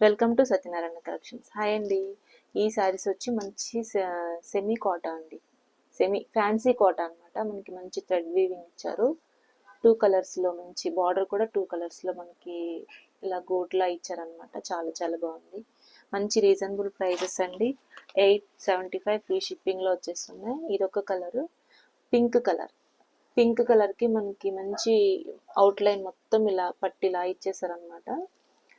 Welcome to Satyanarayana collections. Hi అండి. ఈ శారీస్ వచ్చి మంచి సెమీ కోటా అండి. సెమీ ఫ్యాన్సీ కోటా అనమాట. మనకి మంచి థ్రెడ్ వీవింగ్ ఇచ్చారు. 2 కలర్స్లో మంచి బార్డర్ కూడా 2 కలర్స్లో మనకి ఇలా గోట్లా ఇచ్చారనమాట. చాలా చాలా బాగుంది. మంచి రీజనబుల్ ప్రైజెస్ అండి. 875 ఫ్రీ షిప్పింగ్లో వచ్చేస్తున్నాయి. ఇదొక కలరు, పింక్ కలర్. పింక్ కలర్కి మనకి మంచి అవుట్లైన్ మొత్తం ఇలా పట్టిలా ఇచ్చేసారనమాట.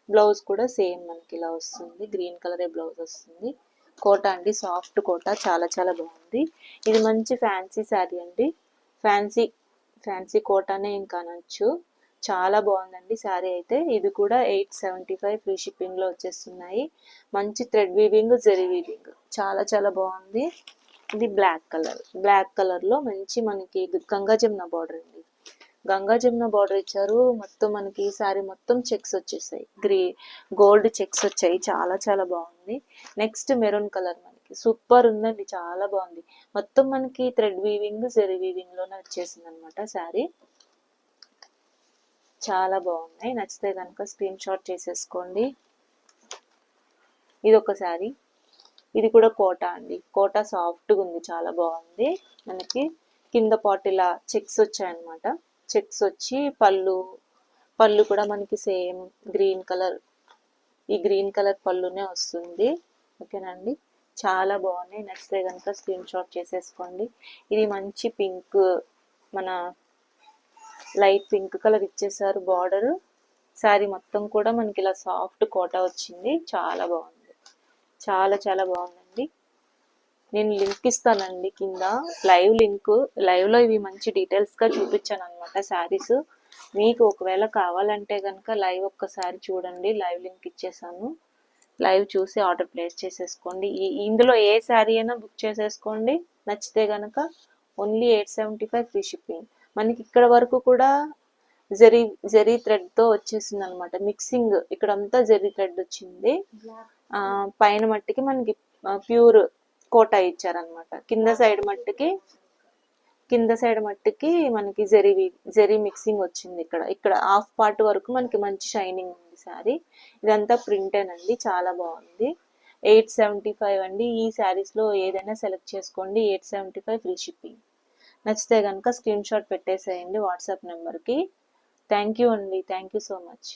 బ్లౌజ్ కూడా సేమ్ మనకి ఇలా వస్తుంది. గ్రీన్ కలరే బ్లౌజ్ వస్తుంది. కోట అండి, సాఫ్ట్ కోట, చాలా చాలా బాగుంది. ఇది మంచి ఫ్యాన్సీ శారీ అండి. ఫ్యాన్సీ ఫ్యాన్సీ కోటానే ఇంకా అనొచ్చు. చాలా బాగుందండి శారీ అయితే. ఇది కూడా 875 ఫ్రీ షిప్పింగ్లో వచ్చేస్తున్నాయి. మంచి థ్రెడ్ వీవింగ్, జెరీ వీవింగ్, చాలా చాలా బాగుంది. ఇది బ్లాక్ కలర్లో మంచి మనకి గంగా జమున బార్డర్ అండి. గంగా జమున బార్డర్ ఇచ్చారు. మొత్తం మనకి శారీ మొత్తం చెక్స్ వచ్చేసాయి. గోల్డ్ చెక్స్ వచ్చాయి. చాలా చాలా బాగుంది. నెక్స్ట్ మెరూన్ కలర్ మనకి సూపర్ ఉందండి. చాలా బాగుంది. మొత్తం మనకి థ్రెడ్ వీవింగ్, జెరీ వీవింగ్ లోనే వచ్చేసింది అనమాట శారీ. చాలా బాగున్నాయి. నచ్చితే కనుక స్క్రీన్ షాట్ చేసేసుకోండి. ఇది ఒక శారీ. ఇది కూడా కోటా అండి. కోటా సాఫ్ట్గా ఉంది, చాలా బాగుంది. మనకి కింద పాట్ ఇలా చెక్స్ వచ్చాయన్నమాట. చెక్స్ వచ్చి పళ్ళు కూడా మనకి సేమ్ గ్రీన్ కలర్, ఈ గ్రీన్ కలర్ పళ్ళునే వస్తుంది. ఓకేనండి. చాలా బాగున్నాయి. నచ్చితే కనుక స్క్రీన్ షాట్ చేసేసుకోండి. ఇది మంచి పింక్, మన లైట్ పింక్ కలర్ ఇచ్చేసారు బార్డర్. శారీ మొత్తం కూడా మనకి ఇలా సాఫ్ట్ కోటా వచ్చింది. చాలా బాగుంది. చాలా చాలా బాగుందండి. నేను లింక్ ఇస్తానండి కింద, లైవ్ లింక్. లైవ్లో ఇవి మంచి డీటెయిల్స్గా చూపించాను అనమాట శారీస్. మీకు ఒకవేళ కావాలంటే కనుక లైవ్ ఒక్కసారి చూడండి. లైవ్ లింక్ ఇచ్చేసాను. లైవ్ చూసి ఆర్డర్ ప్లేస్ చేసేసుకోండి. ఇందులో ఏ శారీ అయినా బుక్ చేసేసుకోండి. నచ్చితే కనుక ఓన్లీ 875 ఫ్రీ షిప్పింగ్. మనకి ఇక్కడ వరకు కూడా జెరీ థ్రెడ్తో వచ్చేసింది అనమాట. మిక్సింగ్ ఇక్కడంతా జెరీ థ్రెడ్ వచ్చింది. పైన మట్టికి మనకి ప్యూర్ కోటా ఇచ్చారనమాట. కింద సైడ్ మట్టికి మనకి జెరీ మిక్సింగ్ వచ్చింది. ఇక్కడ హాఫ్ పార్ట్ వరకు మనకి మంచి షైనింగ్ ఉంది శారీ. ఇదంతా ప్రింటేనండి. చాలా బాగుంది. 875 అండి. ఈ శారీస్లో ఏదైనా సెలెక్ట్ చేసుకోండి. 875 ఫ్రీ షిప్పింగ్. నచ్చితే కనుక స్క్రీన్ షాట్ పెట్టేసేయండి వాట్సాప్ నెంబర్కి. థ్యాంక్ యూ అండి. Thank you so much.